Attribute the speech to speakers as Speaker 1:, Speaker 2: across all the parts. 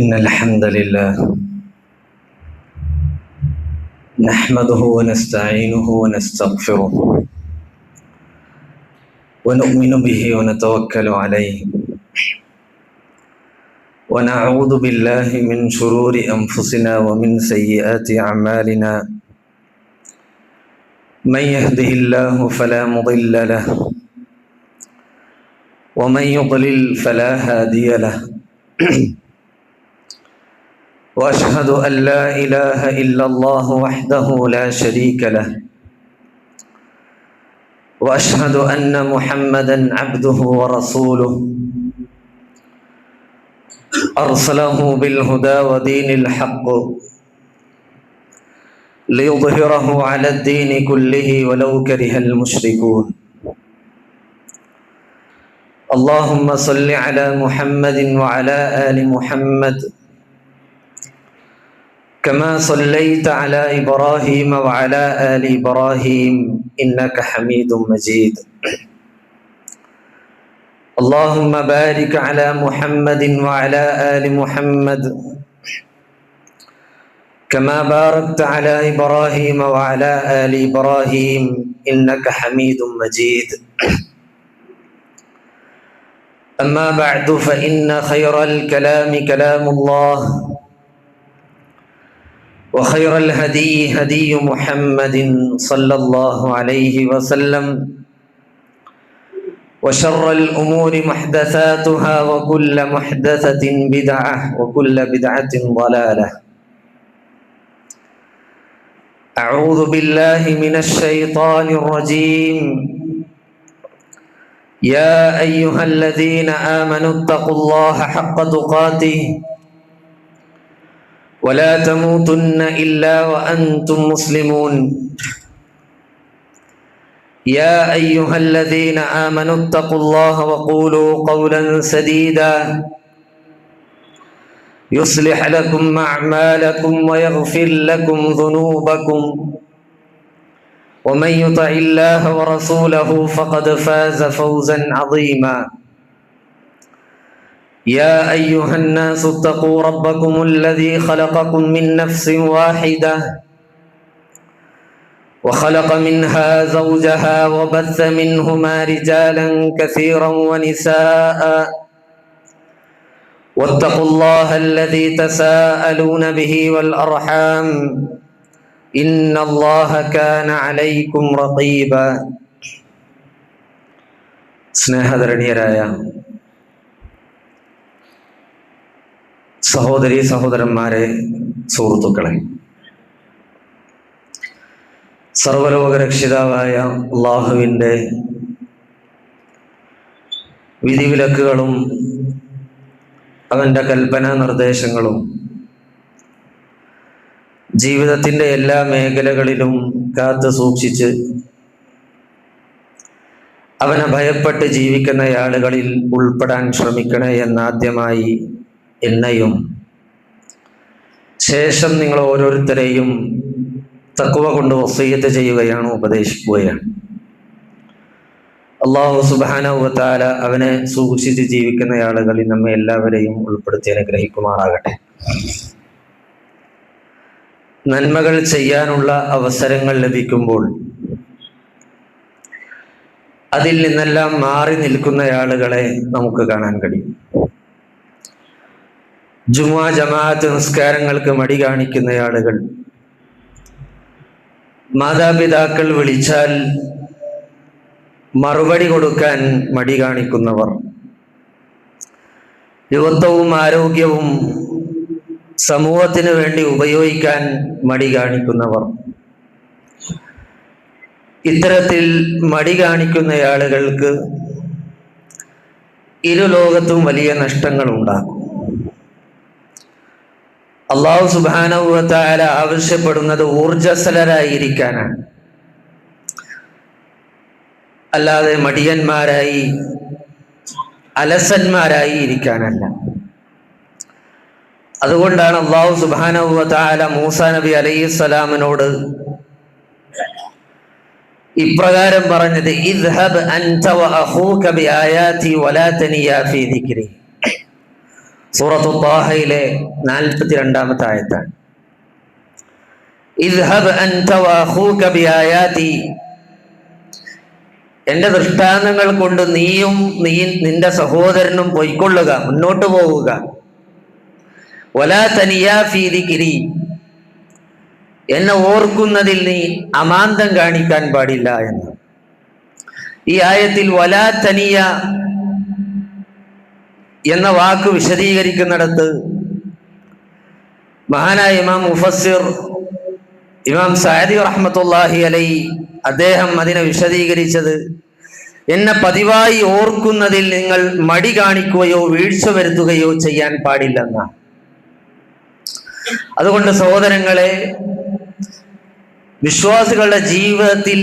Speaker 1: إن الحمد لله نحمده ونستعينه ونستغفره ونؤمن به ونتوكل عليه ونعوذ بالله من شرور أنفسنا ومن سيئات أعمالنا من يهده الله فلا مضل له ومن يضلل فلا هادي له وأشهد أن لا إله إلا الله وحده لا شريك له وأشهد أن محمدًا عبده ورسوله أرسله بالهدى ودين الحق ليظهره على الدين كله ولو كره المشركون. اللهم صل على محمد وعلى آل محمد كما صليت على إبراهيم وعلى آل إبراهيم إنك حميد مجيد. اللهم بارك على محمد وعلى آل محمد كما باركت على إبراهيم وعلى آل إبراهيم إنك حميد مجيد. أما بعد فإن خير الكلام كلام الله وخير الهدي هدي محمد صلى الله عليه وسلم وشر الأمور محدثاتها وكل محدثة بدعة وكل بدعة ضلالة. أعوذ بالله من الشيطان الرجيم. يا أيها الذين آمنوا اتقوا الله حق تقاته ولا تموتن إلا وأنتم مسلمون. يا أيها الذين آمنوا اتقوا الله وقولوا قولا سديدا يصلح لكم أعمالكم ويغفر لكم ذنوبكم ومن يطع الله ورسوله فقد فاز فوزا عظيما. يا أيها الناس اتقوا ربكم الذي خلقكم من نفس واحدة وخلق منها زوجها وبث منهما رجالا كثيرا ونساء واتقوا الله الذي تساءلون به والأرحام إن الله كان عليكم رقيبا. സ്നേഹധരണീയരായ സഹോദരീ സഹോദരന്മാരെ, സുഹൃത്തുക്കളെ, സർവലോകരക്ഷിതാവായ അല്ലാഹുവിൻ്റെ വിധിവിലക്കുകളും അവൻ്റെ കൽപ്പനാ നിർദ്ദേശങ്ങളും ജീവിതത്തിൻ്റെ എല്ലാ മേഖലകളിലും കാത്തു സൂക്ഷിച്ച് അവനെ ഭയപ്പെട്ട് ജീവിക്കുന്ന ആളുകളിൽ ഉൾപ്പെടാൻ ശ്രമിക്കണേ എന്നാദ്യമായി എന്നെയും ശേഷം നിങ്ങൾ ഓരോരുത്തരെയും തഖ്വ കൊണ്ട് വസിയ്യത്ത് ചെയ്യുകയാണ്, ഉപദേശിക്കുകയാണ്. അല്ലാഹു സുബ്ഹാനഹു വ തആല അവനെ സൂക്ഷിച്ച് ജീവിക്കുന്ന ആളുകളിൽ നമ്മെ എല്ലാവരെയും ഉൾപ്പെടുത്തി അനുഗ്രഹിക്കുമാറാകട്ടെ. നന്മകൾ ചെയ്യാനുള്ള അവസരങ്ങൾ ലഭിക്കുമ്പോൾ അതിൽ നിന്നെല്ലാം മാറി നിൽക്കുന്ന ആളുകളെ നമുക്ക് കാണാൻ കഴിയും. ജുമുഅ ജമാഅത്ത് നിസ്കാരങ്ങൾക്ക് മടി കാണിക്കുന്ന ആളുകൾ, മാതാപിതാക്കൾ വിളിച്ചാൽ മറുപടി കൊടുക്കാൻ മടി കാണിക്കുന്നവർ, യുവത്വവും ആരോഗ്യവും സമൂഹത്തിന് വേണ്ടി ഉപയോഗിക്കാൻ മടി കാണിക്കുന്നവർ, ഇത്തരത്തിൽ മടി കാണിക്കുന്ന ആളുകൾക്ക് ഇരുലോകത്തും വലിയ നഷ്ടങ്ങൾ ഉണ്ടാകും. അല്ലാഹു സുബ്ഹാനഹു വ തആല ആവശ്യപ്പെടുന്നത് ഊർജ്ജസ്വലരായിരിക്കാനാണ്, അല്ലാതെ മടിയന്മാരായി അലസന്മാരായി ഇരിക്കാനല്ല. അതുകൊണ്ടാണ് അല്ലാഹു സുബ്ഹാനഹു വ തആല മൂസാ നബി അലൈഹിസ്സലാമിനോട് ഇപ്രകാരം പറഞ്ഞത്, ഇദ്ഹബ് അൻത വ അഖൂക ബിആയാതി വലാ തനിയാ ഫീ ദിക്രി. സൂറത്തു ത്വാഹയിലെ 42-ാമത്തെ ആയത്താണ്. ഇദ്ഹബ് അൻത വഅഖൂക ബിആയാതി, എന്റെ ദൃഷ്ടാന്തങ്ങൾ കൊണ്ട് നീയും നിന്റെ സഹോദരനും പൊയ്ക്കൊള്ളുക, മുന്നോട്ട് പോവുക. വലാ തനിയാ ഫീ ദിക്രി, എന്നെ ഓർക്കുന്നതിൽ നീ അമാന്തം കാണിക്കാൻ പാടില്ല എന്ന്. ഈ ആയത്തിൽ വലാ തനിയ എന്ന വാക്ക് വിശദീകരിക്കുന്നിടത്ത് മഹാനായ ഇമാം മുഫസ്സിർ ഇമാം സഅദി റഹ്മത്തുള്ളാഹി അലൈഹി അദ്ദേഹം അതിനെ വിശദീകരിച്ചത്, എന്നെ പതിവായി ഓർക്കുന്നതിൽ നിങ്ങൾ മടി കാണിക്കുകയോ വീഴ്ച വരുത്തുകയോ ചെയ്യാൻ പാടില്ലെന്നാണ്. അതുകൊണ്ട് സഹോദരങ്ങളെ, വിശ്വാസികളുടെ ജീവിതത്തിൽ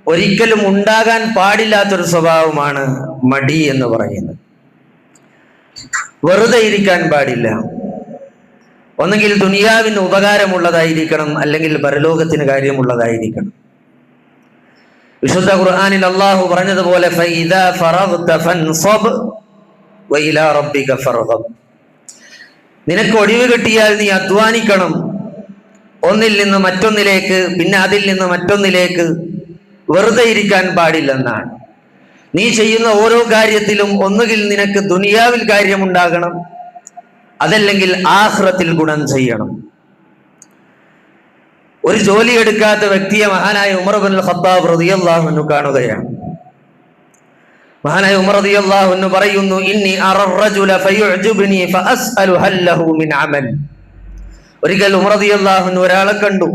Speaker 1: ഒരിക്കലും ഉണ്ടാകാൻ പാടില്ലാത്തൊരു സ്വഭാവമാണ് മടി എന്ന് പറയുന്നത്. വെറുതെ ഇരിക്കാൻ പാടില്ല. ഒന്നെങ്കിൽ ദുനിയാവിന് ഉപകാരമുള്ളതായിരിക്കണം, അല്ലെങ്കിൽ പരലോകത്തിന് കാര്യമുള്ളതായിരിക്കണം. വിശുദ്ധ ഖുർആനിൽ അല്ലാഹു പറഞ്ഞതുപോലെ ഫഇദാ ഫറഗ്ത ഫൻസബ് വഇലാ റബ്ബിക ഫർഗബ്, നിനക്ക് ഒഴിവ് കിട്ടിയാൽ നീ അധ്വാനിക്കണം, ഒന്നിൽ നിന്ന് മറ്റൊന്നിലേക്ക്, പിന്നെ അതിൽ നിന്ന് മറ്റൊന്നിലേക്ക്. വെറുതെ ഇരിക്കാൻ പാടില്ലെന്നാണ്. നീ ചെയ്യുന്ന ഓരോ കാര്യത്തിലും ഒന്നുകിൽ നിനക്ക് ദുനിയാവിൽ കാര്യമുണ്ടാകണം, അതല്ലെങ്കിൽ ആഖിറത്തിൽ ഗുണം ചെയ്യണം. ഒരു ജോലി എടുക്കാത്ത വ്യക്തിയെ മഹാനായ ഉമർ ഇബ്നുൽ ഖത്താബ് റളിയല്ലാഹു അൻഹു കാണുകയാണ്. മഹാനായ ഉമർ റളിയല്ലാഹു അൻഹു പറയുന്നു, ഇന്നി അറ റജുല ഫയുഅ്ജിബുനി ഫഅസ്അലു ഹൽ ലഹു മിൻ അമൽ. ഒരിക്കൽ ഉമർ റളിയല്ലാഹു അൻഹു ഒരാളെ കണ്ടു.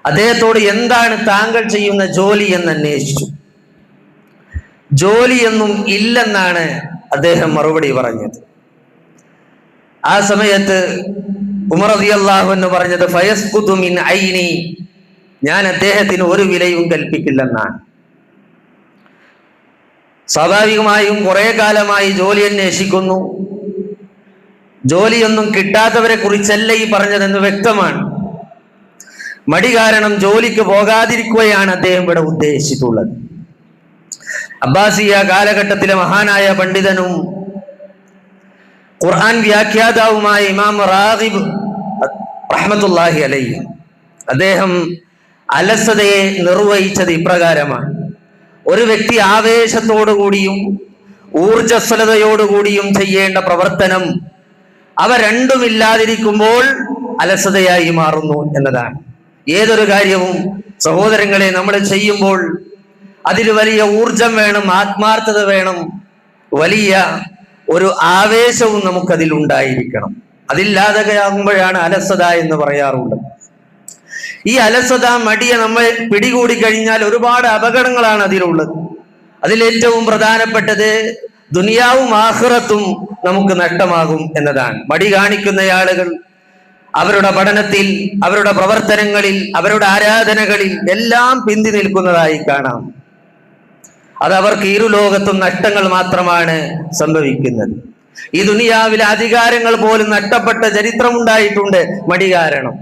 Speaker 1: അദ്ദേഹത്തോട് എന്താണ് താങ്കൾ ചെയ്യുന്ന ജോലി എന്ന് അന്വേഷിച്ചു. ജോലിയൊന്നും ഇല്ലെന്നാണ് അദ്ദേഹം മറുപടി പറഞ്ഞത്. ആ സമയത്ത് ഉമർ റളിയല്ലാഹു അൻഹു പറഞ്ഞത് ഫയസ്ഖുതു മിൻ ഐനി, ഞാൻ അദ്ദേഹത്തിന് ഒരു വിലയും കൽപ്പിക്കില്ലെന്നാണ്. സ്വാഭാവികമായും കുറെ കാലമായി ജോലി അന്വേഷിക്കുന്നു, ജോലിയൊന്നും കിട്ടാത്തവരെ കുറിച്ചല്ല ഈ പറഞ്ഞതെന്ന് വ്യക്തമാണ്. മടി കാരണം ജോലിക്ക് പോകാതിരിക്കുകയാണ് അദ്ദേഹം ഇവിടെ ഉദ്ദേശിച്ചിട്ടുള്ളത്. അബ്ബാസിയ കാലഘട്ടത്തിലെ മഹാനായ പണ്ഡിതനും ഖുർആൻ വ്യാഖ്യാതാവുമായ ഇമാം റാഗിബ് റഹ്മത്തുള്ളാഹി അലൈഹി അദ്ദേഹം അലസതയെ നിർവഹിച്ചത് ഇപ്രകാരമാണ്. ഒരു വ്യക്തി ആവേശത്തോടുകൂടിയും ഊർജ്ജസ്വലതയോടുകൂടിയും ചെയ്യേണ്ട പ്രവർത്തനം അവ രണ്ടുമില്ലാതിരിക്കുമ്പോൾ അലസതയായി മാറുന്നു എന്നതാണ്. ഏതൊരു കാര്യവും സഹോദരങ്ങളെ നമ്മൾ ചെയ്യുമ്പോൾ അതിൽ വലിയ ഊർജം വേണം, ആത്മാർത്ഥത വേണം, വലിയ ഒരു ആവേശവും നമുക്കതിൽ ഉണ്ടായിരിക്കണം. അതില്ലാതെയാകുമ്പോഴാണ് അലസത എന്ന് പറയാറുള്ളത്. ഈ അലസത, മടിയെ നമ്മൾ പിടികൂടി കഴിഞ്ഞാൽ ഒരുപാട് അപകടങ്ങളാണ് അതിലുള്ളത്. അതിലേറ്റവും പ്രധാനപ്പെട്ടത് ദുനിയാവും ആഖിറത്തും നമുക്ക് നഷ്ടമാകും എന്നതാണ്. മടി കാണിക്കുന്ന ആളുകൾ അവരുടെ പഠനത്തിൽ, അവരുടെ പ്രവർത്തനങ്ങളിൽ, അവരുടെ ആരാധനകളിൽ എല്ലാം പിന്തി നിൽക്കുന്നതായി കാണാം. അത് അവർക്ക് ഇരുലോകത്തും നഷ്ടങ്ങൾ മാത്രമാണ് സംഭവിക്കുന്നത്. ഈ ദുനിയാവിലെ അധികാരങ്ങൾ പോലും നഷ്ടപ്പെട്ട ചരിത്രമുണ്ടായിട്ടുണ്ട് മടി കാരണം.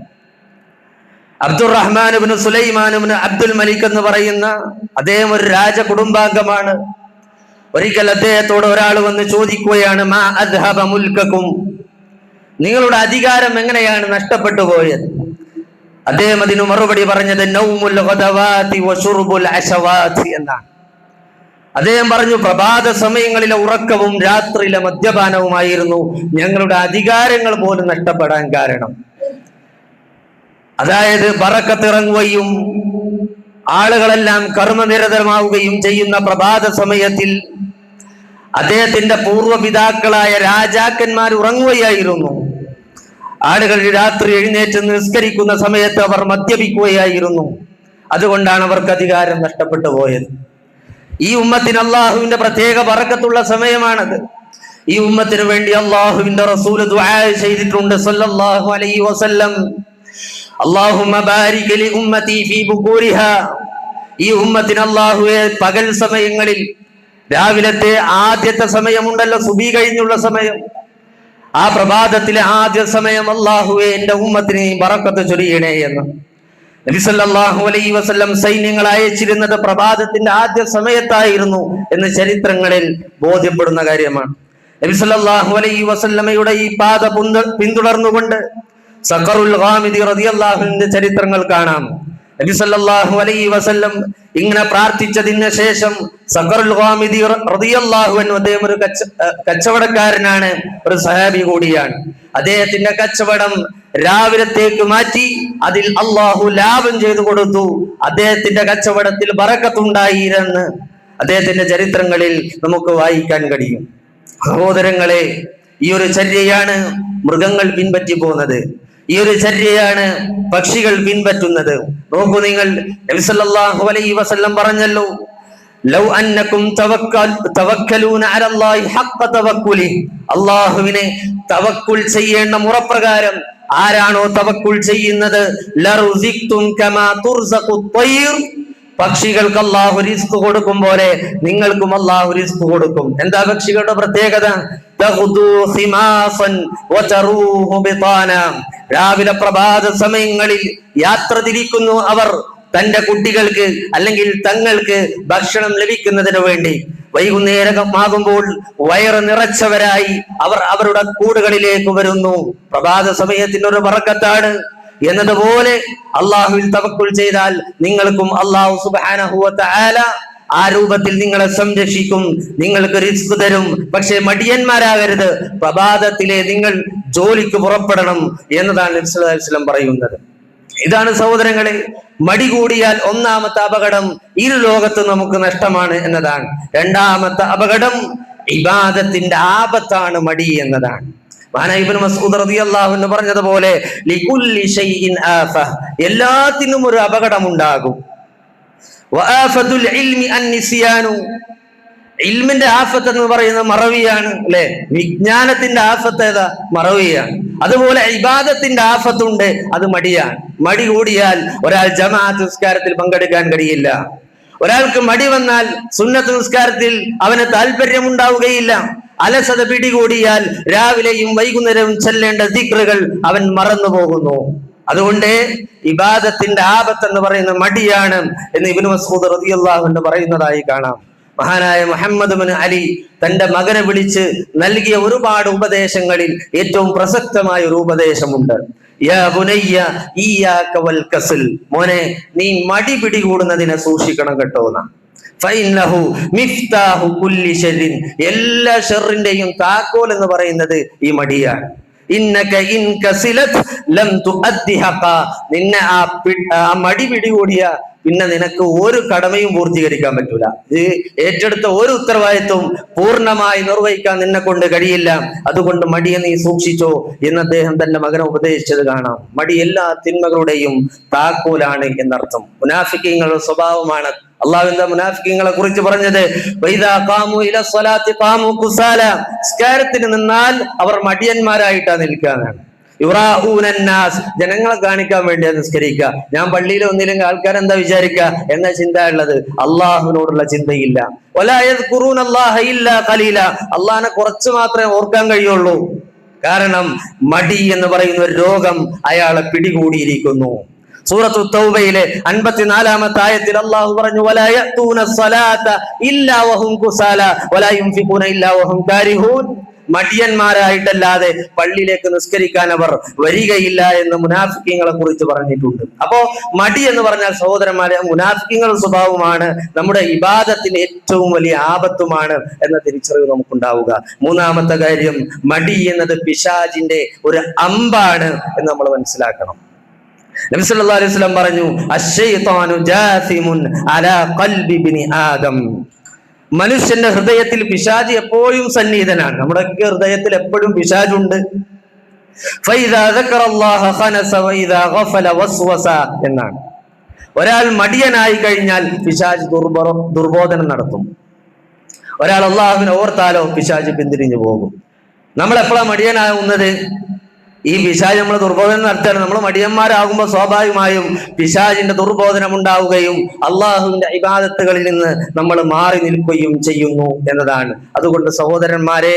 Speaker 1: അബ്ദുറഹ്മാൻ ഇബ്നു സുലൈമാൻ ഇബ്നു അബ്ദുൽ മലിക് എന്ന് പറയുന്ന അദ്ദേഹം ഒരു രാജ കുടുംബാംഗമാണ്. ഒരിക്കൽ അദ്ദേഹത്തോട് ഒരാൾ വന്ന് ചോദിക്കുകയാണ്, മാ അദ്ഹബ മുൽക്കക്കും, നിങ്ങളുടെ അധികാരം എങ്ങനെയാണ് നഷ്ടപ്പെട്ടു പോയത്? അദ്ദേഹം അതിന് മറുപടി പറഞ്ഞത് നൗമുൽ ഗദവാതി വശുർബുൽ അശവാതി എന്നാണ്. അദ്ദേഹം പറഞ്ഞു, പ്രഭാത സമയങ്ങളിലെ ഉറക്കവും രാത്രിയിലെ മദ്യപാനവുമായിരുന്നു ഞങ്ങളുടെ അധികാരങ്ങൾ പോലും നഷ്ടപ്പെടാൻ കാരണം. അതായത് ബറക്കത്തിറങ്ങുകയും ആളുകളെല്ലാം കർമ്മനിരതമാവുകയും ചെയ്യുന്ന പ്രഭാത സമയത്തിൽ അദ്ദേഹത്തിന്റെ പൂർവ്വപിതാക്കളായ രാജാക്കന്മാർ ഉറങ്ങുകയായിരുന്നു. ആളുകൾ രാത്രി എഴുന്നേറ്റ് നിസ്കരിക്കുന്ന സമയത്ത് അവർ മദ്യപിക്കുകയായിരുന്നു. അതുകൊണ്ടാണ് അവർക്ക് അധികാരം നഷ്ടപ്പെട്ടു പോയത്. ഈ ഉമ്മത്തിന് അള്ളാഹുവിന്റെ പ്രത്യേക ബറക്കത്തുള്ള സമയമാണത്. ഈ ഉമ്മത്തിന് വേണ്ടി അള്ളാഹുവിന്റെ റസൂൽ ദുആ ചെയ്തിട്ടുണ്ട് സല്ലല്ലാഹു അലൈഹി വസല്ലം, അല്ലാഹുമ്മ ബാരിക് ലി ഉമ്മതി ഫീ ബുകൂരിഹാ. ഈ ഉമ്മത്തിന് അള്ളാഹുവേ പകൽ സമയങ്ങളിൽ, രാവിലത്തെ ആദ്യത്തെ സമയമുണ്ടല്ലോ, സുബഹി കഴിഞ്ഞുള്ള സമയം, ആ പ്രഭാതത്തിലെ ആദ്യ സമയം അള്ളാഹുവേ എന്റെ ഉമ്മത്തിന് ബറക്കത്ത് ചൊരിയണേ എന്ന് നബി സല്ലല്ലാഹു അലൈഹി വസല്ലം സൈന്യങ്ങൾ അയച്ചിരുന്നത് പ്രഭാതത്തിന്റെ ആദ്യ സമയത്തായിരുന്നു എന്ന് ചരിത്രങ്ങളിൽ ബോധ്യപ്പെടുന്ന കാര്യമാണ്. നബി സല്ലല്ലാഹു അലൈഹി വസല്ലമയുടെ ഈ പാത പിന്തുടർന്നുകൊണ്ട് സഖറുൽ ഗാമിദി റളിയല്ലാഹു അൻഹുവിന്റെ ചരിത്രങ്ങൾ കാണാം. നബി സല്ലല്ലാഹു അലൈഹി വസല്ലം ഇങ്ങനെ പ്രാർത്ഥിച്ചതിന് ശേഷം സഖറുൽ ഗാമിദി റളിയല്ലാഹു അൻഹു അദ്ദേഹം ഒരു കച്ചവടക്കാരനാണ്, ഒരു സഹാബി കൂടിയാണ്. അദ്ദേഹത്തിന്റെ കച്ചവടം രാവിലത്തേക്ക് മാറ്റി അതിൽ അള്ളാഹു ലാഭം ചെയ്തു കൊടുത്തു. അദ്ദേഹത്തിന്റെ കച്ചവടത്തിൽ ബറക്കത്തുണ്ടായിരെന്ന് അദ്ദേഹത്തിന്റെ ചരിത്രങ്ങളിൽ നമുക്ക് വായിക്കാൻ കഴിയും. സഹോദരങ്ങളെ, ഈ ഒരു ചര്യയാണ് മൃഗങ്ങൾ പിൻപറ്റി പോകുന്നത്, ഈ ഒരു ചര്യയാണ് പക്ഷികൾ പിൻപറ്റുന്നത്. നോക്കൂ നിങ്ങൾ, നബി സല്ലല്ലാഹു അലൈഹി വസല്ലം പറഞ്ഞല്ലോ, ലൗ അന്നകും തവക്കലൂന അലല്ലാഹി ഹഖ്ഖ തവക്കുലി, അല്ലാഹുവിനെ തവക്കുൽ ചെയ്യേണ്ട മുറപ്രകാരം ആരാണോ തവക്കുൽ ചെയ്യുന്നത്, ലറുസിഖ്തും കമാ തുർസഖു ത്വയ്ർ, പക്ഷികൾക്ക് അല്ലാഹു റിസ്ക് കൊടുക്കും പോലെ നിങ്ങൾക്കും അല്ലാഹു റിസ്ക് കൊടുക്കും. എന്താ പക്ഷികളുടെ പ്രത്യേകത? തഖുദു ഖിമാസൻ വതറൂഹു ബിതാന, രാവിലെ പ്രഭാത സമയങ്ങളിൽ യാത്ര തിരിക്കുന്നു അവർ തന്റെ കുട്ടികൾക്ക് അല്ലെങ്കിൽ തങ്ങൾക്ക് ഭക്ഷണം ലഭിക്കുന്നതിന് വേണ്ടി. വൈകുന്നേരമാകുമ്പോൾ വയറ് നിറച്ചവരായി അവർ അവരുടെ കൂടുകളിലേക്ക് വരുന്നു. പ്രഭാത സമയത്തിന്റെ ഒരു ബറക്കത്താണ്. എന്നതുപോലെ അള്ളാഹുവിൽ തവക്കുൽ ചെയ്താൽ നിങ്ങൾക്കും അള്ളാഹു സുബ്ഹാനഹു വ തആല ആ രൂപത്തിൽ നിങ്ങളെ സംരക്ഷിക്കും, നിങ്ങൾക്ക് റിസ്ക് തരും. പക്ഷെ മടിയന്മാരാകരുത്, പ്രഭാതത്തിലെ നിങ്ങൾ ജോലിക്ക് പുറപ്പെടണം എന്നതാണ് നബി സല്ലല്ലാഹു അലൈഹി വസല്ലം പറയുന്നത്. ഇതാണ് സഹോദരങ്ങളെ, മടി കൂടിയാൽ ഒന്നാമത്തെ അപകടം ഇരു ലോകത്ത് നമുക്ക് നഷ്ടമാണ് എന്നതാണ്. രണ്ടാമത്തെ അപകടം ഇബാദത്തിന്റെ ആപത്താണ് മടി എന്നതാണ്. മഹാനായ ഇബ്നു മസ്ഊദ് റളിയല്ലാഹു അൻഹു പറഞ്ഞതുപോലെ ലികുല്ലി ഷൈഇൻ ആഫ, എല്ലാത്തിനും ഒരു അപകടം ഉണ്ടാകും. വആഫത്തുൽ ഇൽമി അൻനിസ്യാനു, ഇൽമിന്റെ ആഫത്ത് എന്ന് പറയുന്നത് മറവിയാണ്, അല്ലെ? വിജ്ഞാനത്തിന്റെ ആഫത്ത് ഏതാ? മറവിയാണ്. അതുപോലെ ഇബാദത്തിന്റെ ആഫത്തുണ്ട്, അത് മടിയാണ്. മടി കൂടിയാൽ ഒരാൾ ജമാഅത്ത് നിസ്കാരത്തിൽ പങ്കെടുക്കാൻ കഴിയില്ല. ഒരാൾക്ക് മടി വന്നാൽ സുന്നത്ത് നിസ്കാരത്തിൽ അവന് താല്പര്യമുണ്ടാവുകയില്ല. അലസത പിടികൂടിയാൽ രാവിലെയും വൈകുന്നേരവും ചൊല്ലേണ്ട ദിക്റുകൾ അവൻ മറന്നു പോകുന്നു. അതുകൊണ്ട് ഇബാദത്തിന്റെ ആപത്ത് എന്ന് പറയുന്ന മടിയാണ് എന്ന് ഇബ്നു മസ്ഊദ് റളിയല്ലാഹു അൻഹു പറയുന്നതായി കാണാം. മഹാനായ മുഹമ്മദ് ബിൻ അലി തന്റെ മകനെ വിളിച്ച് നൽകിയ ഒരുപാട് ഉപദേശങ്ങളിൽ ഏറ്റവും പ്രസക്തമായ ഒരു ഉപദേശമുണ്ട്. യാ ബുനയ്യ ഇയ്യാക വൽ കസൽ, മോനെ നീ മടി പിടികൂടുന്നതിനെ സൂക്ഷിക്കണം കേട്ടോ. ഫഇന്നഹു മിഫ്താഹു കുല്ലി ശർറിൻ, എല്ലാ ഷർറിന്റെയും താക്കോൽ എന്ന് പറയുന്നത് ഈ മടിയാണ്. ഇന്നക ഇൻ കസിലത് ലം തുഅദ്ദി ഹഖ, നിന്നെ ആ മടി പിടികൂടിയ പിന്നെ നിനക്ക് ഒരു കടമയും പൂർത്തീകരിക്കാൻ പറ്റൂല. ഇത് ഏറ്റെടുത്ത ഒരു ഉത്തരവാദിത്വം പൂർണ്ണമായി നിർവഹിക്കാൻ നിന്നെ കൊണ്ട് കഴിയില്ല. അതുകൊണ്ട് മടിയെ നീ സൂക്ഷിച്ചോ എന്ന് അദ്ദേഹം തന്റെ മകനെ ഉപദേശിച്ചത് കാണാം. മടി എല്ലാ തിന്മകളുടെയും താക്കോലാണ് എന്നർത്ഥം. മുനാഫിക്കീങ്ങളുടെ സ്വഭാവമാണ്. അള്ളാഹു എന്താ മുനാഫിക്കീങ്ങളെ കുറിച്ച് പറഞ്ഞത്? വൈദാ ഖാമു ഇല സ്വലാത്തി ഖാമു കുസാല, നിസ്കാരത്തിന് നിന്നാൽ അവർ മടിയന്മാരായിട്ടാ നിൽക്കാനാണ്. യുറാഊനന്നാസ്, ജനങ്ങളെ കാണിക്കാൻ വേണ്ടി നിസ്കരിക്കുക. ഞാൻ പള്ളിയിൽ ഒന്നില്ലെങ്കിൽ ആൾക്കാരെന്താ വിചാരിക്കുക എന്ന ചിന്ത ഉള്ളത്, അള്ളാഹുവിനോടുള്ള ചിന്തയില്ല. വലാ യദ്കുറൂനല്ലാഹ ഇല്ലാ ഖലീല, അള്ളാഹിനെ കുറച്ച് മാത്രമേ ഓർക്കാൻ കഴിയുള്ളൂ. കാരണം മടി എന്ന് പറയുന്ന ഒരു രോഗം അയാളെ പിടികൂടിയിരിക്കുന്നു. സൂറത്തു തൗബയിലെ 54-ാമത്തെ ആയത്തിൽ അല്ലാഹു പറഞ്ഞു, വലാ യഅതൂന സ്വലാത ഇല്ലാ വഹും കുസാല വലാ യുൻഫിഖൂന ഇല്ലാ വഹും കാരിഹൂൻ, മടിയന്മാരായിട്ടല്ലാതെ പള്ളിയിലേക്ക് നിസ്കരിക്കാൻ അവർ വരികയില്ല എന്ന് മുനാഫിക്കീങ്ങളെ കുറിച്ച് പറഞ്ഞിട്ടുണ്ട്. അപ്പോ മടി എന്ന് പറഞ്ഞാൽ സഹോദരന്മാരെ മുനാഫിക്കീങ്ങളുടെ സ്വഭാവമാണ്, നമ്മുടെ ഇബാദത്തിന് ഏറ്റവും വലിയ ആപത്തുമാണ് എന്ന തിരിച്ചറിവ് നമുക്കുണ്ടാവുക. മൂന്നാമത്തെ കാര്യം, മടി എന്നത് പിശാചിന്റെ ഒരു അമ്പാണ് എന്ന് നമ്മൾ മനസ്സിലാക്കണം. നബി സല്ലല്ലാഹു അലൈഹി വസല്ലം പറഞ്ഞു, അശ്ശൈത്വാനു ജാസിമുൻ അലാ ഖൽബി ഇബ്നി ആദം, മനുഷ്യന്റെ ഹൃദയത്തിൽ പിശാച് എപ്പോഴും സന്നിഹിതനാണ്. നമ്മുടെ ഹൃദയത്തിൽ എപ്പോഴും പിശാചുണ്ട്. ഫൈദാ ദക്കറല്ലാഹ ഖനസ വഇദാ ഗഫല വസ്വസ എന്നാണ്. ഒരാൾ മടിയനായി കഴിഞ്ഞാൽ പിശാച് ദുർബോധനം നടത്തും. ഒരാൾ അള്ളാഹുവിനെ ഓർത്താലോ പിശാച് പിന്തിരിഞ്ഞു പോകും. നമ്മൾ എപ്പോഴാണ് മടിയനാകുന്നത്? ഈ പിശാച് നമ്മൾ ദുർബോധനം നടത്തുകയാണ്. നമ്മൾ മടിയന്മാരാകുമ്പോൾ സ്വാഭാവികമായും പിശാചിന്റെ ദുർബോധനം ഉണ്ടാവുകയും അള്ളാഹുവിന്റെ ഇബാദത്തുകളിൽ നിന്ന് നമ്മൾ മാറി നിൽക്കുകയും ചെയ്യുന്നു എന്നതാണ്. അതുകൊണ്ട് സഹോദരന്മാരെ,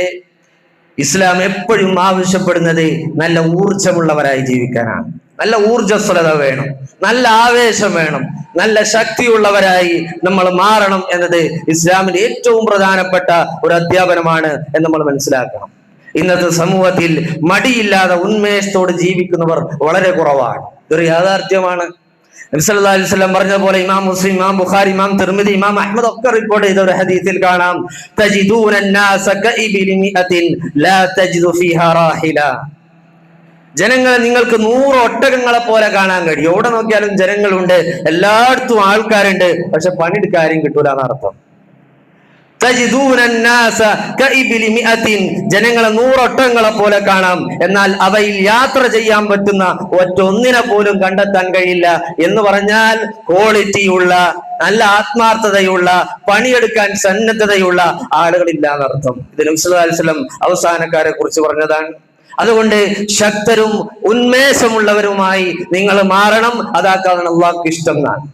Speaker 1: ഇസ്ലാം എപ്പോഴും ആവശ്യപ്പെടുന്നത് നല്ല ഊർജമുള്ളവരായി ജീവിക്കാനാണ്. നല്ല ഊർജ്ജസ്വലത വേണം, നല്ല ആവേശം വേണം, നല്ല ശക്തിയുള്ളവരായി നമ്മൾ മാറണം എന്നത് ഇസ്ലാമിന്റെ ഏറ്റവും പ്രധാനപ്പെട്ട ഒരു അധ്യാപനമാണ് എന്ന് നമ്മൾ മനസ്സിലാക്കണം. ഇന്നത്തെ സമൂഹത്തിൽ മടിയില്ലാതെ ഉന്മേഷത്തോട് ജീവിക്കുന്നവർ വളരെ കുറവാണ്. ഇതൊരു യാഥാർത്ഥ്യമാണ്. നബി സല്ലല്ലാഹു അലൈഹി വസല്ലം പറഞ്ഞ പോലെ ഇമാം മുസ്ലിം, ഇമാം ബുഖാരി, ഇമാം തിർമിദി, ഇമാം അഹ്മദ് ഒക്കെ റിപ്പോർട്ട് ചെയ്ത ഒരു ഹദീസിൽ കാണാം, തജിദൂന അന്നാസ കഇബിലി മിഅത്തിൻ ലാ തജിദു ഫീഹാ റാഹില. ജനങ്ങളെ നിങ്ങൾക്ക് 100 ഒട്ടകങ്ങളെ പോലെ കാണാൻ കഴിയും. എവിടെ നോക്കിയാലും ജനങ്ങളുണ്ട്, എല്ലായിടത്തും ആൾക്കാരുണ്ട്, പക്ഷെ പണിയെടുക്കാരും കിട്ടൂല എന്നർത്ഥം. ജനങ്ങളെ 100 ഒട്ടകങ്ങളെ പോലെ കാണാം, എന്നാൽ അവയിൽ യാത്ര ചെയ്യാൻ പറ്റുന്ന ഒറ്റൊന്നിനെ പോലും കണ്ടെത്താൻ കഴിയില്ല. എന്ന് പറഞ്ഞാൽ ക്വാളിറ്റിയുള്ള, നല്ല ആത്മാർത്ഥതയുള്ള, പണിയെടുക്കാൻ സന്നദ്ധതയുള്ള ആളുകളില്ല എന്നർത്ഥം. ഇത് നബി സല്ലല്ലാഹു അലൈഹി വസല്ലം അവസാനക്കാരെ കുറിച്ച് പറഞ്ഞതാണ്. അതുകൊണ്ട് ശക്തരും ഉന്മേഷമുള്ളവരുമായി നിങ്ങൾ മാറണം. അതാക്കാണ് അള്ളാഹ്ക്ക് ഇഷ്ടം എന്നാണ്.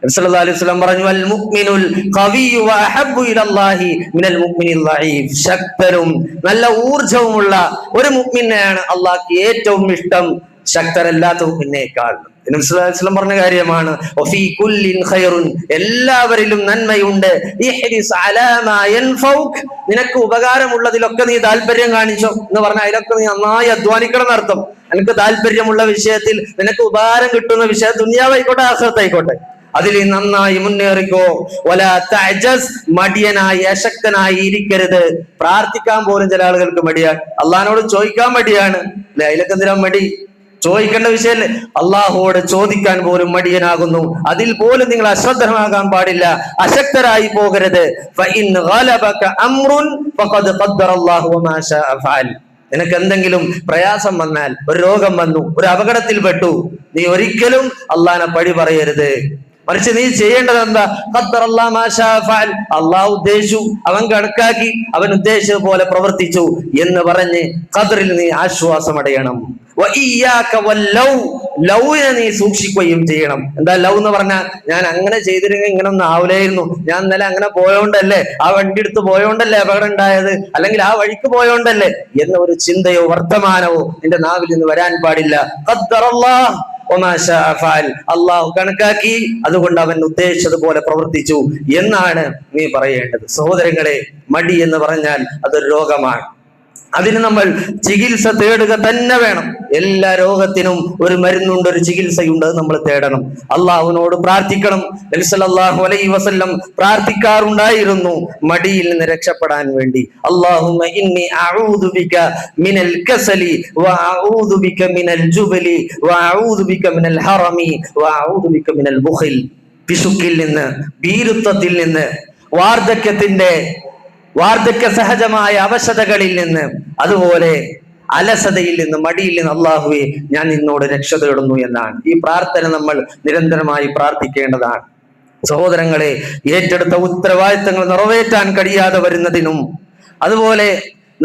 Speaker 1: നബി സല്ലല്ലാഹു അലൈഹി വസല്ലം പറഞ്ഞു, അൽ മുഅ്മിനുൽ ഖവിയ്യു വഅഹബ്ബു ഇലല്ലാഹി മിനൽ മുഅ്മിനിൽ ദഈഫ്. ശക്തരും നല്ല ഊർജവുമുള്ള ഒരു മുഅ്മിനെയാണ് അള്ളാഹ്ക്ക് ഏറ്റവും ഇഷ്ടം ശക്തരല്ലാത്ത മുഅ്മിനേക്കാൾ. നബി സല്ലല്ലാഹു അലൈഹി വസല്ലം പറഞ്ഞ കാര്യമാണ്, വഫീ കുല്ലിൻ ഖൈറുൻ, എല്ലാവരിലും നന്മയുണ്ട്. ഇഹ്രിസ് അലാ മാ യൻഫൗക്, നിനക്ക് ഉപകാരമുള്ളതിലൊക്കെ നീ താല്പര്യം കാണിച്ചോ എന്ന് പറഞ്ഞാൽ അതിലൊക്കെ നീ നന്നായി അധ്വാനിക്കണം എന്നർത്ഥം. നിനക്ക് താല്പര്യമുള്ള വിഷയത്തിൽ, നിനക്ക് ഉപകാരം കിട്ടുന്ന വിഷയം, ദുനിയാവായിക്കോട്ടെ ആഖിറത്തായിക്കോട്ടെ, അതിൽ നന്നായി മുന്നേറിക്കോ. വലാ തഅജസ്, മടിയനായി അശക്തനായി ഇരിക്കരുത്. പ്രാർത്ഥിക്കാൻ പോലും ചില ആളുകൾക്ക് മടിയാണ്, അള്ളാഹിനോട് ചോദിക്കാൻ മടിയാണ്. അല്ലെ, അതിലൊക്കെ എന്തിനാ മടി? ചോദിക്കേണ്ട വിഷയല്ലേ? അള്ളാഹുവോട് ചോദിക്കാൻ പോലും മടിയനാകുന്നു. അതിൽ പോലും നിങ്ങൾ അശ്രദ്ധമാകാൻ പാടില്ല, അശക്തരായി പോകരുത്. ഫഇൻ ഗലബക അംറുൻ ഫഖദ് ഖദ്ദറല്ലാഹു വമാ ശാഅ ഫഅൽ. നിനക്ക് എന്തെങ്കിലും പ്രയാസം വന്നാൽ, ഒരു രോഗം വന്നു, ഒരു അപകടത്തിൽ പെട്ടു, നീ ഒരിക്കലും അള്ളാഹിനെ പഴി പറയരുത്. മറിച്ച് നീ ചെയ്യേണ്ടത് എന്താ? ഖദ്ദറല്ലാഹു മാ ശാഅ ഫഅൽ. അള്ളാഹു ഉദ്ദേശിച്ചു, അവൻ കണക്കാക്കി, അവൻ ഉദ്ദേശിച്ചത് പോലെ പ്രവർത്തിച്ചു എന്ന് പറഞ്ഞ് ഖദറിൽ നീ ആശ്വാസമടയണം. ലൗവിനെ നീ സൂക്ഷിക്കുകയും ചെയ്യണം. എന്താ ലവ് എന്ന് പറഞ്ഞാൽ, ഞാൻ അങ്ങനെ ചെയ്തിരുന്നെങ്കിൽ ഇങ്ങനെ ഒന്നും ആവില്ലായിരുന്നു, ഞാൻ ഇന്നലെ അങ്ങനെ പോയോണ്ടല്ലേ, ആ വണ്ടി എടുത്ത് പോയോണ്ടല്ലേ അപകടം ഉണ്ടായത്, അല്ലെങ്കിൽ ആ വഴിക്ക് പോയോണ്ടല്ലേ എന്ന ഒരു ചിന്തയോ വർത്തമാനവോ നിന്റെ നാവിൽ നിന്ന് വരാൻ പാടില്ല. ഖദ്ദറല്ലാഹ് വമാ ശാഅ ഫഅൽ. അള്ളാഹു കണക്കാക്കി, അതുകൊണ്ട് അവൻ ഉദ്ദേശിച്ചതുപോലെ പ്രവർത്തിച്ചു എന്നാണ് നീ പറയേണ്ടത്. സഹോദരങ്ങളെ, മടി എന്ന് പറഞ്ഞാൽ അതൊരു രോഗമാണ്. അതിന് നമ്മൾ ചികിത്സ തേടുക തന്നെ വേണം. എല്ലാ രോഗത്തിനും ഒരു മരുന്നുണ്ട്, ഒരു ചികിത്സയുണ്ട്, അത് നമ്മൾ തേടണം. അള്ളാഹുവിനോട് പ്രാർത്ഥിക്കണം. നബി സല്ലല്ലാഹു അലൈഹി വസല്ലം പ്രാർത്ഥിക്കാറുണ്ടായിരുന്നു മടിയിൽ നിന്ന് രക്ഷപ്പെടാൻ വേണ്ടി. അല്ലാഹുമ്മ ഇന്നി അഊദു ബിക മിനൽ കസലി വഅഊദു ബിക മിനൽ ജുബലി വഅഊദു ബിക മിനൽ ഹറമി വഅഊദു ബിക മിനൽ ബുഖിൽ. പിശുക്കിൽ നിന്ന്, ഭീരുത്വത്തിൽ നിന്ന്, വാർദ്ധക്യ സഹജമായ അവശതകളിൽ നിന്ന്, അതുപോലെ അലസതയിൽ നിന്ന്, മടിയിൽ നിന്ന് അല്ലാഹുവേ ഞാൻ നിന്നോട് രക്ഷ തേടുന്നു എന്നാണ്. ഈ പ്രാർത്ഥന നമ്മൾ നിരന്തരമായി പ്രാർത്ഥിക്കേണ്ടതാണ്. സഹോദരങ്ങളെ, ഏറ്റെടുത്ത ഉത്തരവാദിത്തങ്ങൾ നിറവേറ്റാൻ കഴിയാതെ വരുന്നതിനും, അതുപോലെ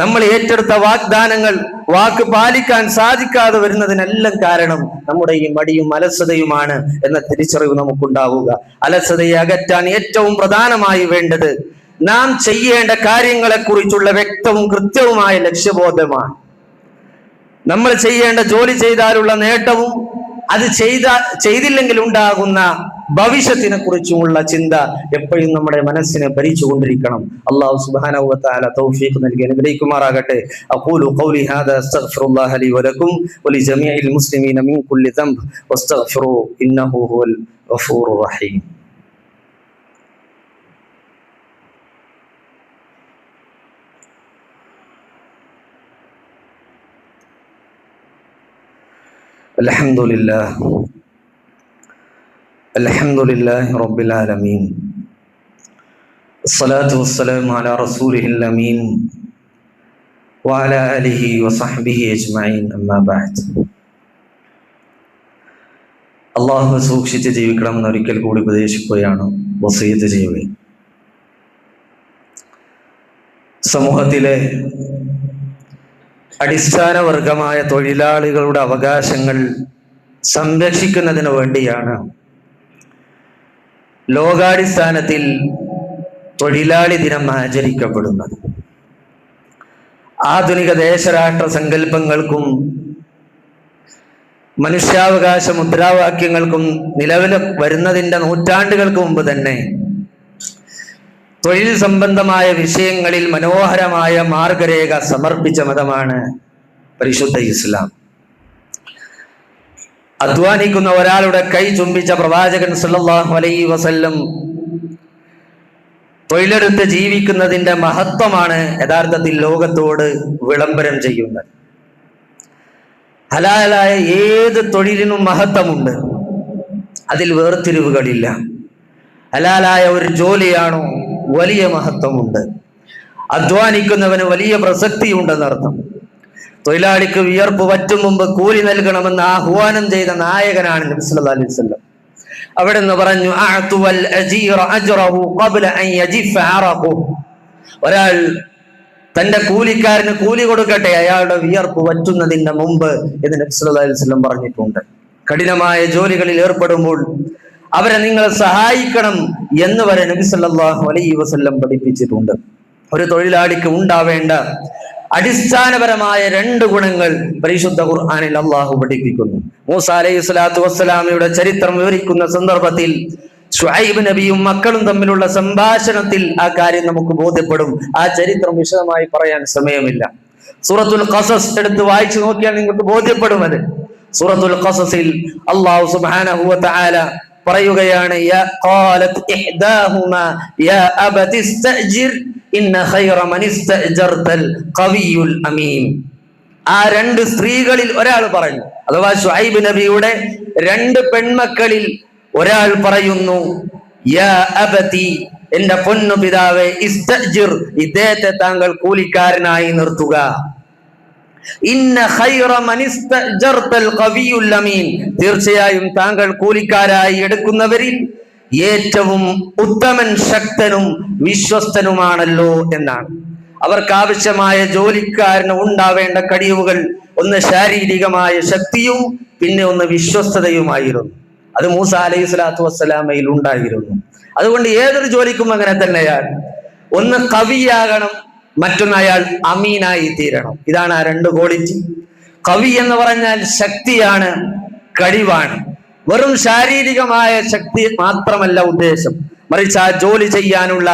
Speaker 1: നമ്മൾ ഏറ്റെടുത്ത വാഗ്ദാനങ്ങൾ വാക്ക് പാലിക്കാൻ സാധിക്കാതെ വരുന്നതിനെല്ലാം കാരണം നമ്മുടെ ഈ മടിയും അലസതയുമാണ് എന്ന തിരിച്ചറിവ് നമുക്കുണ്ടാവുക. അലസതയെ അകറ്റാൻ ഏറ്റവും പ്രധാനമായി വേണ്ടത് നാം ചെയ്യേണ്ട കാര്യങ്ങളെ കുറിച്ചുള്ള വ്യക്തവും കൃത്യവുമായ ലക്ഷ്യബോധമാണ്. നമ്മൾ ചെയ്യേണ്ട ജോലി ചെയ്താലുള്ള നേട്ടവും അത് ചെയ്തില്ലെങ്കിൽ ഉണ്ടാകുന്ന ഭവിഷ്യത്തിനെ കുറിച്ചുമുള്ള ചിന്ത എപ്പോഴും നമ്മുടെ മനസ്സിനെ ഭരിച്ചുകൊണ്ടിരിക്കണം. അല്ലാഹു സുബ്ഹാനഹു വ തആല തൗഫീഖ് നൽകി അനുഗ്രഹിക്കുമാറാകട്ടെ. അഖൂലു ഖൗലി ഹാദാ അസ്തഗ്ഫിറുല്ലാഹ ലി വലക്കും വലി ജമീഇൽ മുസ്ലിമീന മിൻ കുല്ലി ദംബ് വസ്തഗ്ഫിറൂ ഇന്നഹു ഹുവൽ ഗഫൂറുർ റഹീം. അൽഹംദുലില്ലാഹി റബ്ബിൽ ആലമീൻ. അസ്സലാത്തു വസ്സലാമു അലാ റസൂലിഹിൽ അമീൻ വഅലാ ആലിഹി വസഹ്ബിഹി അജ്മഈൻ. അമ്മാ ബഅദ്. അല്ലാഹു സൂക്ഷിച്ച് ജീവിക്കണമെന്ന് ഒരിക്കൽ കൂടി ഉപദേശിക്കുകയാണ്, വസിയത്ത് ചെയ്യുകയും. സമൂഹത്തിലെ അടിസ്ഥാന വർഗമായ തൊഴിലാളികളുടെ അവകാശങ്ങൾ സംരക്ഷിക്കുന്നതിന് വേണ്ടിയാണ് ലോകാടിസ്ഥാനത്തിൽ തൊഴിലാളി ദിനം ആചരിക്കപ്പെടുന്നത്. ആധുനിക ദേശരാഷ്ട്ര സങ്കല്പങ്ങൾക്കും മനുഷ്യാവകാശ മുദ്രാവാക്യങ്ങൾക്കും നിലവിൽ വരുന്നതിന്റെ നൂറ്റാണ്ടുകൾക്ക് മുമ്പ് തന്നെ തൊഴിൽ സംബന്ധമായ വിഷയങ്ങളിൽ മനോഹരമായ മാർഗരേഖ സമർപ്പിച്ച മതമാണ് പരിശുദ്ധ ഇസ്ലാം. അധ്വാനിക്കുന്ന ഒരാളുടെ കൈ ചുംബിച്ച പ്രവാചകൻ സല്ലല്ലാഹു അലൈഹി വസല്ലം തൊഴിലെടുത്ത് ജീവിക്കുന്നതിന്റെ മഹത്വമാണ് യഥാർത്ഥത്തിൽ ലോകത്തോട് വിളംബരം ചെയ്യുന്നത്. ഹലാലായ ഏത് തൊഴിലിനും മഹത്വമുണ്ട്, അതിൽ വേർതിരിവുകളില്ല. ഹലാലായ ഒരു ജോലിയാണോ വലിയ മഹത്വമുണ്ട്, അധ്വാനിക്കുന്നവന് വലിയ പ്രസക്തിയുണ്ടെന്നർത്ഥം. തൊഴിലാളിക്ക് വിയർപ്പ് വറ്റും മുമ്പ് കൂലി നൽകണമെന്ന് ആഹ്വാനം ചെയ്ത നായകനാണ് നബി സല്ലല്ലാഹു അലൈഹി വസല്ലം. അവിടെ നിന്ന് പറഞ്ഞു, ഒരാൾ തന്റെ കൂലിക്കാരന് കൂലി കൊടുക്കട്ടെ അയാളുടെ വിയർപ്പ് വറ്റുന്നതിന്റെ മുമ്പ് എന്ന് നബി സല്ലല്ലാഹു അലൈഹി വസല്ലം പറഞ്ഞിട്ടുണ്ട്. കഠിനമായ ജോലികളിൽ ഏർപ്പെടുമ്പോൾ അവരെ നിങ്ങൾ സഹായിക്കണം എന്ന് വരെ നബി സല്ലല്ലാഹു അലൈഹി വസല്ലം പഠിപ്പിച്ചിട്ടുണ്ട്. ഒരു തൊഴിലാളിക്ക് ഉണ്ടാവേണ്ട അടിസ്ഥാനപരമായ 2 ഗുണങ്ങൾ പരിശുദ്ധ ഖുർആനിൽ അള്ളാഹു പഠിപ്പിക്കുന്നു. മൂസ അലൈഹി സ്വലാത്തു വസ്സലാമയുടെ ചരിത്രം വിവരിക്കുന്ന സന്ദർഭത്തിൽ ശുഐബ് നബിയും മക്കളും തമ്മിലുള്ള സംഭാഷണത്തിൽ ആ കാര്യം നമുക്ക് ബോധ്യപ്പെടും. ആ ചരിത്രം വിശദമായി പറയാൻ സമയമില്ല. സൂറത്തുൽ ഖസസ് എടുത്ത് വായിച്ചു നോക്കിയാൽ നിങ്ങൾക്ക് ബോധ്യപ്പെടും. അത് സൂറത്തുൽ ഖസസിൽ അല്ലാഹു സുബ്ഹാനഹു വ തആല പറയുകയാണ്, യാ ഖാലത് ഇഹ്ദാഹുമാ യാ അബതി ഇസ്തഅ്ജിർ ഇന്ന ഖൈറ മൻ ഇസ്തഅ്ജർതൽ ഖവിയ്യുൽ അമീൻ. ആ 2 സ്ത്രീകളിൽ ഒരാൾ പറഞ്ഞു, അഥവാ ശുഐബ് നബിയുടെ 2 പെൺമക്കളിൽ ഒരാൾ പറയുന്നു, യാ അബതി, എന്റെ പൊന്നു പിതാവേ, ഇസ്തഅ്ജിർ, ഇദ്ദേഹത്തെ താങ്കൾ കൂലിക്കാരനായി നിർത്തുക. ഇന്ന ഖൈറ മൻ ഇസ്തഅ്ജർതൽ ഖവിയ്യുൽ അമീൻ, തീർച്ചയായും താങ്കൾ കൂലിക്കാരായി എടുക്കുന്നവരിൽ ഏറ്റവും ഉത്തമൻ ശക്തനും വിശ്വസ്തനുമാണല്ലോ എന്നാണ്. അവർക്ക് ആവശ്യമായ ജോലിക്കാരന് ഉണ്ടാവേണ്ട കഴിവുകൾ ഒന്ന് ശാരീരികമായ ശക്തിയും പിന്നെ ഒന്ന് വിശ്വസ്തതയുമായിരുന്നു. അത് മൂസ അലൈഹി സ്വലാത്തു വസ്സലാമയിൽ ഉണ്ടായിരുന്നു. അതുകൊണ്ട് ഏതൊരു ജോലിക്കും അങ്ങനെ തന്നെയാണ്. ഒന്ന് കവിയാകണം, മറ്റൊന്ന് അയാൾ അമീനായി തീരണം. ഇതാണ് ആ 2 ക്വാളിറ്റി. കവി എന്ന് പറഞ്ഞാൽ ശക്തിയാണ്, കഴിവാണ്. വെറും ശാരീരികമായ ശക്തി മാത്രമല്ല ഉദ്ദേശം, മറിച്ച് ആ ജോലി ചെയ്യാനുള്ള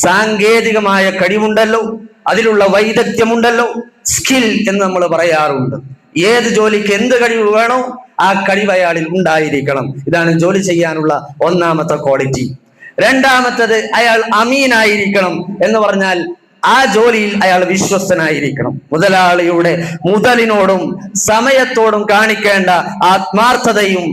Speaker 1: സാങ്കേതികമായ കഴിവുണ്ടല്ലോ, അതിലുള്ള വൈദഗ്ധ്യമുണ്ടല്ലോ, സ്കിൽ എന്ന് നമ്മൾ പറയാറുണ്ട്. ഏത് ജോലിക്ക് എന്ത് കഴിവ് വേണോ ആ കഴിവ് അയാളിൽ ഉണ്ടായിരിക്കണം. ഇതാണ് ജോലി ചെയ്യാനുള്ള ഒന്നാമത്തെ ക്വാളിറ്റി. രണ്ടാമത്തത്, അയാൾ അമീനായിരിക്കണം എന്ന് പറഞ്ഞാൽ ആ ജോലിയിൽ അയാൾ വിശ്വസ്തനായിരിക്കണം. മുതലാളിയുടെ മുതലിനോടും സമയത്തോടും കാണിക്കേണ്ട ആത്മാർത്ഥതയും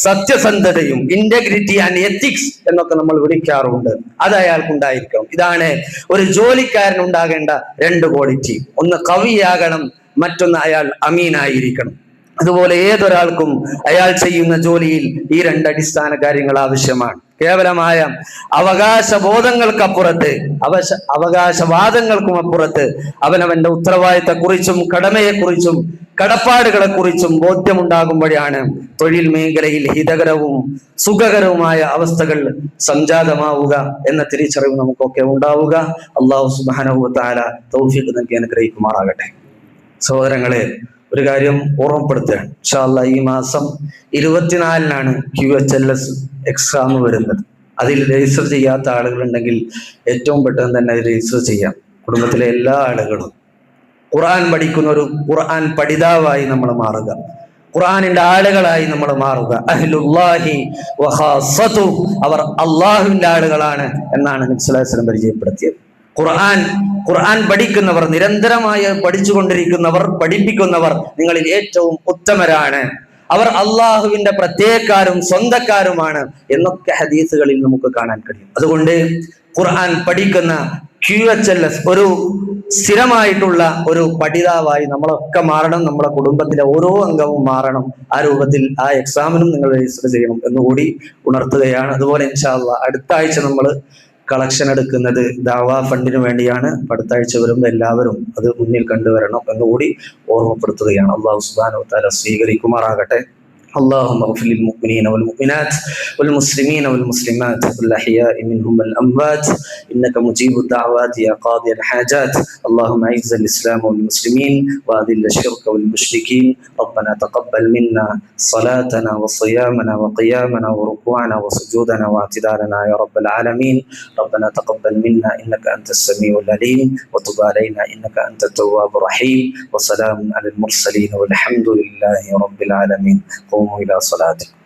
Speaker 1: സത്യസന്ധതയും, ഇന്റഗ്രിറ്റി ആൻഡ് എത്തിക്സ് എന്നൊക്കെ നമ്മൾ വിളിക്കാറുണ്ട്, അത് അയാൾക്കുണ്ടായിരിക്കണം. ഇതാണ് ഒരു ജോലിക്കാരൻ ഉണ്ടാകേണ്ട 2 ക്വാളിറ്റി. ഒന്ന് കവിയാകണം, മറ്റൊന്ന് അയാൾ അമീനായിരിക്കണം. അതുപോലെ ഏതൊരാൾക്കും അയാൾ ചെയ്യുന്ന ജോലിയിൽ ഈ 2 അടിസ്ഥാന കാര്യങ്ങൾ ആവശ്യമാണ്. കേവലമായ അവകാശബോധങ്ങൾക്കപ്പുറത്ത്, അവകാശവാദങ്ങൾക്കും അപ്പുറത്ത് അവനവന്റെ ഉത്തരവാദിത്തക്കുറിച്ചും കടമയെക്കുറിച്ചും കടപ്പാടുകളെക്കുറിച്ചും ബോധ്യമുണ്ടാകുമ്പോഴാണ് തൊഴിൽ മേഖലയിൽ ഹിതകരവും സുഖകരവുമായ അവസ്ഥകൾ സംജാതമാവുക എന്ന തിരിച്ചറിവ് നമുക്കൊക്കെ ഉണ്ടാവുക. അല്ലാഹു സുബ്ഹാനഹു വ തആല തൗഫീഖ് നൽകി അനുഗ്രഹിക്കുമാറാകട്ടെ. സഹോദരങ്ങളെ, ഒരു കാര്യം ഓർമ്മപ്പെടുത്തുകയാണ്. ഇൻഷാ അല്ലാഹ് ഈ മാസം 24-നാണ് QHLS എക്സാം വരുന്നത്. അതിൽ രജിസ്റ്റർ ചെയ്യാത്ത ആളുകളുണ്ടെങ്കിൽ ഏറ്റവും പെട്ടെന്ന് തന്നെ രജിസ്റ്റർ ചെയ്യാം. കുടുംബത്തിലെ എല്ലാ ആളുകളും ഖുർആൻ പഠിക്കുന്ന ഒരു ഖുർആൻ പഠിതാവായി നമ്മൾ മാറുക, ഖുർആനിന്റെ ആളുകളായി നമ്മൾ മാറുക. അഹ്ലുല്ലാഹി വഖാസതു, അവർ അള്ളാഹുവിന്റെ ആളുകളാണ് എന്നാണ് നബി സല്ലല്ലാഹു അലൈഹി വസല്ലം പരിചയപ്പെടുത്തിയത്. ഖുർആൻ പഠിക്കുന്നവർ, നിരന്തരമായി പഠിച്ചുകൊണ്ടിരിക്കുന്നവർ, പഠിപ്പിക്കുന്നവർ നിങ്ങളിൽ ഏറ്റവും ഉത്തമരാണ്. അവർ അള്ളാഹുവിന്റെ പ്രത്യേകക്കാരും സ്വന്തക്കാരുമാണ് എന്നൊക്കെ ഹദീസുകളിൽ നമുക്ക് കാണാൻ കഴിയും. അതുകൊണ്ട് ഖുർആൻ പഠിക്കുന്ന QHLS ഒരു സ്ഥിരമായിട്ടുള്ള ഒരു പഠിതാവായി നമ്മളൊക്കെ മാറണം. നമ്മുടെ കുടുംബത്തിലെ ഓരോ അംഗവും മാറണം. ആ രൂപത്തിൽ ആ എക്സാമിനും നിങ്ങൾ രജിസ്റ്റർ ചെയ്യണം എന്നുകൂടി ഉണർത്തുകയാണ്. അതുപോലെ ഇൻഷാ അല്ലാഹ് അടുത്ത ആഴ്ച നമ്മൾ കളക്ഷൻ എടുക്കുന്നത് ദാവാ ഫണ്ടിന് വേണ്ടിയാണ്. അടുത്ത ആഴ്ച വരുമ്പോൾ എല്ലാവരും അത് മുന്നിൽ കണ്ടുവരണം എന്നുകൂടി ഓർമ്മപ്പെടുത്തുകയാണ്. അല്ലാഹു സുബ്ഹാനഹു വ തആല സ്വീകരിക്കുമാറാകട്ടെ. اللهم اغفر للمؤمنين والمؤمنات والمسلمين والمسلمات الأحياء منهم والأموات إنك مجيب الدعوات يا قاضي الحاجات. اللهم أعز الإسلام والمسلمين وأذل الشرك والمشركين. ربنا تقبل منا صلاتنا وصيامنا وقيامنا وركوعنا وسجودنا واعتدالنا يا رب العالمين. ربنا تقبل منا إنك أنت السميع العليم وتب علينا إنك أنت التواب الرحيم. وسلام على المرسلين والحمد لله رب العالمين. قوموا إلى صلاتكم.